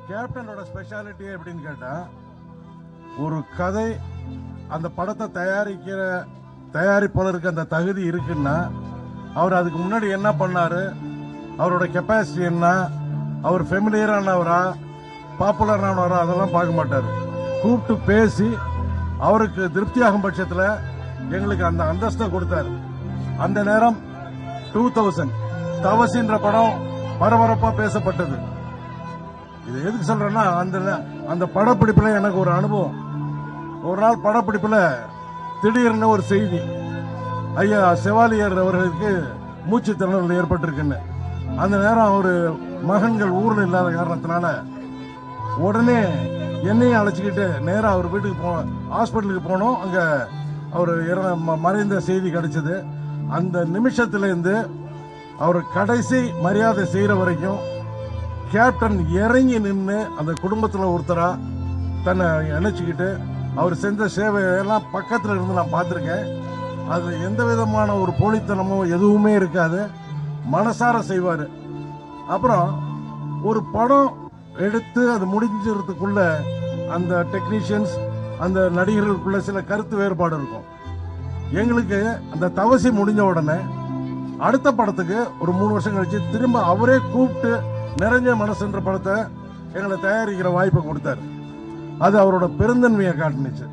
கேப்டனோட speciality எப்படின்னு கேட்டா, ஒரு கதை அந்த படத்தை தயாரிப்பாளருக்கு அந்த தகுதி இருக்குன்னா அவர் அதுக்கு முன்னாடி என்ன பண்ணாரு, அவரோட கெப்பாசிட்டி என்ன, அவர் ஃபெமிலியரானவரா பாப்புலரானவரா அதெல்லாம் பார்க்க மாட்டாரு. கூப்பிட்டு பேசி அவருக்கு திருப்தியாகும் பட்சத்தில் எங்களுக்கு அந்த அந்தஸ்தை கொடுத்தாரு. அந்த நேரம் 2000 தவசின்ற படம் பரபரப்பா பேசப்பட்டது. இது எதுக்கு சொல்றேன்னா, அந்த படப்பிடிப்புல எனக்கு ஒரு அனுபவம். ஒரு நாள் படப்பிடிப்புல திடீர்னு ஒரு செய்தி, ஐயா செவாலியர் அவர்களுக்கு மூச்சு திணறல் ஏற்பட்டிருக்குன்னு. அந்த நேரம் அவரு மகன்கள் ஊர்ல இல்லாத காரணத்தினால உடனே என்னையும் அழைச்சிக்கிட்டு நேரா அவர் வீட்டுக்கு ஹாஸ்பிட்டலுக்கு போனோம். அங்க அவர் மறைந்த செய்தி கிடைச்சது. அந்த நிமிஷத்துல இருந்து அவர் கடைசி மரியாதை செய்யற வரைக்கும் கேப்டன் இறங்கி நின்று அந்த குடும்பத்தில் ஒருத்தரா தன்னை நினைச்சுக்கிட்டு அவர் செஞ்ச சேவையெல்லாம் பக்கத்தில் இருந்து நான் பார்த்துருக்கேன். அது எந்த விதமான ஒரு போலித்தனமோ எதுவுமே இருக்காது, மனசார செய்வார். அப்புறம் ஒரு படம் எடுத்து அது முடிஞ்சிறதுக்குள்ள அந்த டெக்னீஷியன்ஸ் அந்த நடிகர்களுக்குள்ள சில கருத்து வேறுபாடு இருக்கும். எங்களுக்கு அந்த தவசி முடிஞ்ச உடனே அடுத்த படத்துக்கு ஒரு 3 வருஷம் கழிச்சு திரும்ப அவரே கூப்பிட்டு நிறைஞ்ச மனசுன்ற படத்தை எங்களை தயாரிக்கிற வாய்ப்பை கொடுத்தாரு. அது அவரோட பெருந்தன்மையை காட்டுனுச்சு.